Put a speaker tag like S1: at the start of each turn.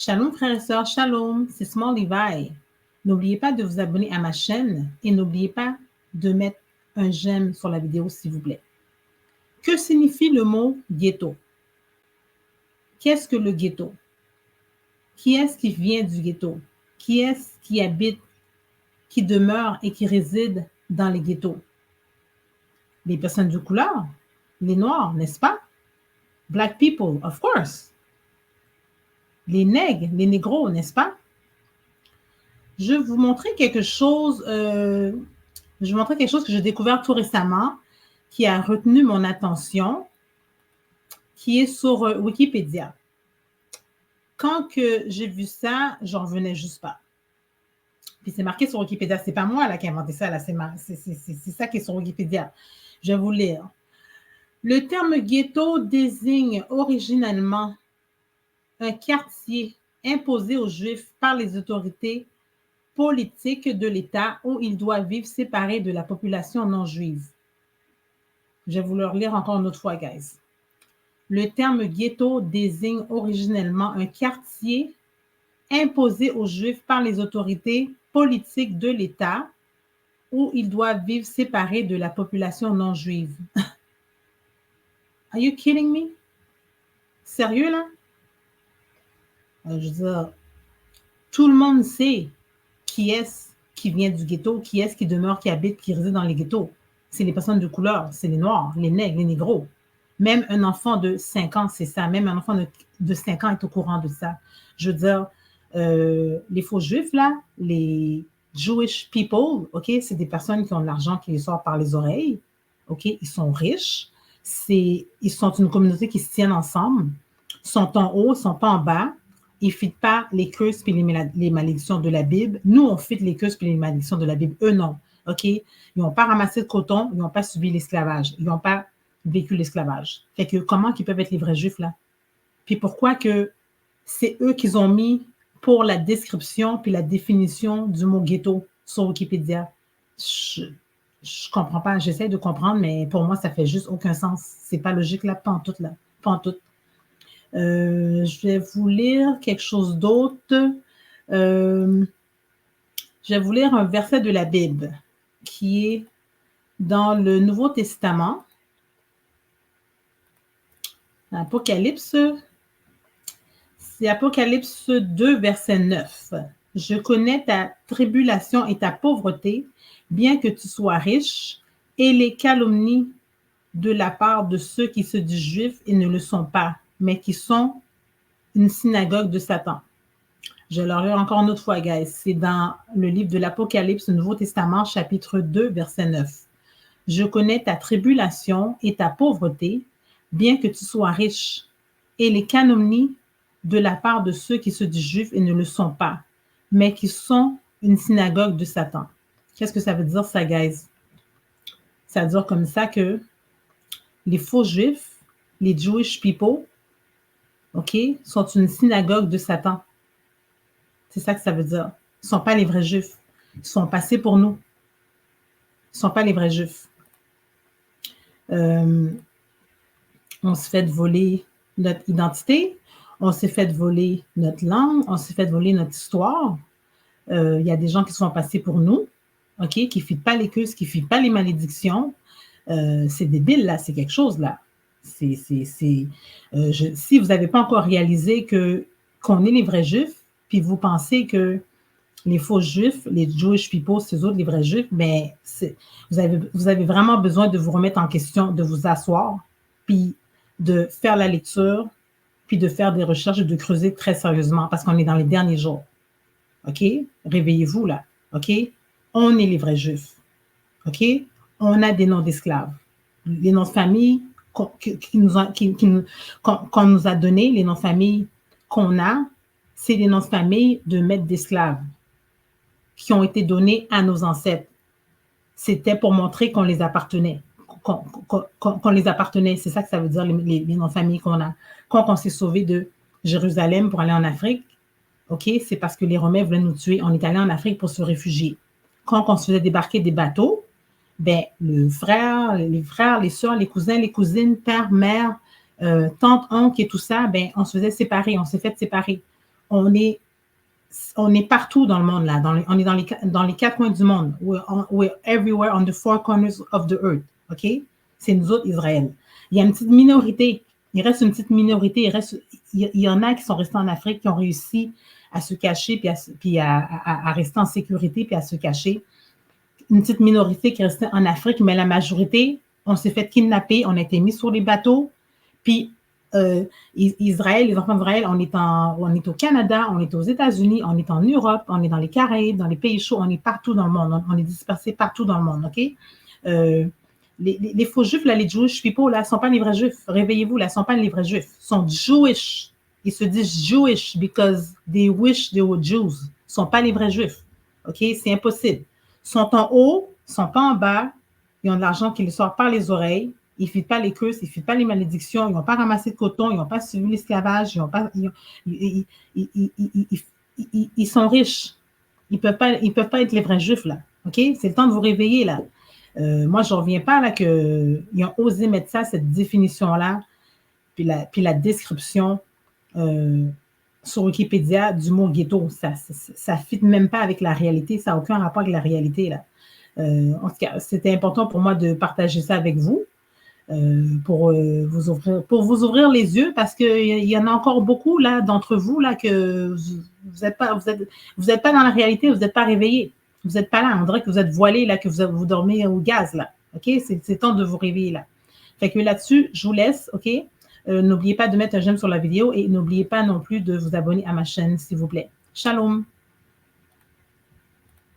S1: Shalom frères et sœurs, shalom, c'est Small Levi. N'oubliez pas de vous abonner à ma chaîne et n'oubliez pas de mettre un j'aime sur la vidéo s'il vous plaît. Que signifie le mot ghetto? Qu'est-ce que le ghetto? Qui est-ce qui vient du ghetto? Qui est-ce qui habite, qui demeure et qui réside dans les ghettos? Les personnes de couleur, les noirs, n'est-ce pas? Black people, of course. Les nègres, les négros, n'est-ce pas? Je vais vous montrer quelque chose, que j'ai découvert tout récemment, qui a retenu mon attention, qui est sur Wikipédia. Quand que j'ai vu ça, j'en revenais juste pas. Puis c'est marqué sur Wikipédia, c'est pas moi là qui ai inventé ça, là, c'est ça qui est sur Wikipédia. Je vais vous lire. Le terme ghetto désigne originellement un quartier imposé aux Juifs par les autorités politiques de l'État où ils doivent vivre séparés de la population non juive. Je vais vous le relire encore une autre fois, guys. Le terme ghetto désigne originellement un quartier imposé aux Juifs par les autorités politiques de l'État où ils doivent vivre séparés de la population non juive. Are you kidding me? Sérieux, là? Je veux dire, tout le monde sait qui est-ce qui vient du ghetto, qui est-ce qui demeure, qui habite, qui réside dans les ghettos. C'est les personnes de couleur, c'est les noirs, les nègres, les négros. Même un enfant de 5 ans, c'est ça. Même un enfant de 5 ans est au courant de ça. Je veux dire, les faux juifs, là, les Jewish people, OK, c'est des personnes qui ont de l'argent qui les sort par les oreilles. OK, ils sont riches. Ils sont une communauté qui se tiennent ensemble. Ils sont en haut, ils ne sont pas en bas. Ils ne fitent pas les curses et les malédictions de la Bible. Nous, on fit les curses et les malédictions de la Bible. Eux, non. OK? Ils n'ont pas ramassé de coton. Ils n'ont pas subi l'esclavage. Ils n'ont pas vécu l'esclavage. Fait que comment ils peuvent être les vrais juifs, là? Puis pourquoi que c'est eux qu'ils ont mis pour la description puis la définition du mot ghetto sur Wikipédia? Je comprends pas. J'essaie de comprendre, mais pour moi, ça fait juste aucun sens. C'est pas logique, là. Pas en tout, là. Pas en tout. Je vais vous lire quelque chose d'autre. Je vais vous lire un verset de la Bible qui est dans le Nouveau Testament. Apocalypse, c'est Apocalypse 2, verset 9. Je connais ta tribulation et ta pauvreté, bien que tu sois riche, et les calomnies de la part de ceux qui se disent juifs et ne le sont pas, mais qui sont une synagogue de Satan. Je leur lire encore une autre fois, guys. C'est dans le livre de l'Apocalypse, le Nouveau Testament, chapitre 2, verset 9. Je connais ta tribulation et ta pauvreté, bien que tu sois riche, et les calomnies de la part de ceux qui se disent juifs et ne le sont pas, mais qui sont une synagogue de Satan. Qu'est-ce que ça veut dire, ça, guys? Ça veut dire comme ça que les faux juifs, les Jewish people, OK, sont une synagogue de Satan. C'est ça que ça veut dire. Ils ne sont pas les vrais juifs. Ils sont passés pour nous. Ils ne sont pas les vrais juifs. On se fait voler notre identité. On s'est fait voler notre langue. On s'est fait voler notre histoire. Il y a des gens qui sont passés pour nous, OK, qui ne fitent pas les curses, qui ne fitent pas les malédictions. C'est débile, là. C'est quelque chose, là. Si vous n'avez pas encore réalisé qu'on est les vrais juifs, puis vous pensez que les faux juifs, les Jewish people, ces autres, les vrais juifs, mais vous avez vraiment besoin de vous remettre en question, de vous asseoir, puis de faire la lecture, puis de faire des recherches et de creuser très sérieusement parce qu'on est dans les derniers jours. OK? Réveillez-vous, là. OK? On est les vrais juifs. OK? On a des noms d'esclaves. Les noms de famille qu'on nous a donnés, les noms de famille qu'on a, c'est les noms de famille de maîtres d'esclaves qui ont été donnés à nos ancêtres. C'était pour montrer qu'on les appartenait. Qu'on les appartenait. C'est ça que ça veut dire, les noms de famille qu'on a. Quand on s'est sauvé de Jérusalem pour aller en Afrique, OK, c'est parce que les Romains voulaient nous tuer. On est allé en Afrique pour se réfugier. Quand on se faisait débarquer des bateaux, ben, les frères, les soeurs, les cousins, les cousines, père, mère, tante, oncle et tout ça, ben, on se faisait séparer. On s'est fait séparer. on est partout dans le monde, là. On est dans les quatre coins du monde. We're everywhere on the four corners of the earth. OK? C'est nous autres, Israël. Il y a une petite minorité. Il reste une petite minorité. Il y en a qui sont restés en Afrique, qui ont réussi à se cacher, puis à rester en sécurité, puis à se cacher. Une petite minorité qui restait en Afrique, mais la majorité, on s'est fait kidnapper, on a été mis sur les bateaux, puis Israël, les enfants d'Israël, on est au Canada, on est aux États-Unis, on est en Europe, on est dans les Caraïbes, dans les pays chauds, on est partout dans le monde, on est dispersés partout dans le monde, OK? Les faux juifs, là, les Jewish people, là, ne sont pas les vrais juifs. Réveillez-vous, là, ne sont pas les vrais juifs. Ils sont Jewish. Ils se disent Jewish because they wish they were Jews. Ils ne sont pas les vrais juifs. OK? C'est impossible. Ils sont en haut, ils ne sont pas en bas. Ils ont de l'argent qui leur sort par les oreilles. Ils ne filent pas les curses, ils ne filent pas les malédictions. Ils n'ont pas ramassé de coton, ils n'ont pas suivi l'esclavage. Ils sont riches. Ils ne peuvent pas être les vrais juifs, là. OK? C'est le temps de vous réveiller, là. Moi, je ne reviens pas là qu'ils ont osé mettre ça, cette définition-là, puis la description sur Wikipédia du mot ghetto. Ça ne fit même pas avec la réalité, ça n'a aucun rapport avec la réalité, là. En tout cas, c'était important pour moi de partager ça avec vous, pour vous ouvrir les yeux, parce qu'il y en a encore beaucoup là d'entre vous là que vous n'êtes pas dans la réalité, vous n'êtes pas réveillés. Vous n'êtes pas là, on dirait que vous êtes voilés, là, que vous dormez au gaz, là. OK? C'est temps de vous réveiller, là. Fait que là-dessus, je vous laisse, OK? N'oubliez pas de mettre un j'aime sur la vidéo et n'oubliez pas non plus de vous abonner à ma chaîne, s'il vous plaît. Shalom!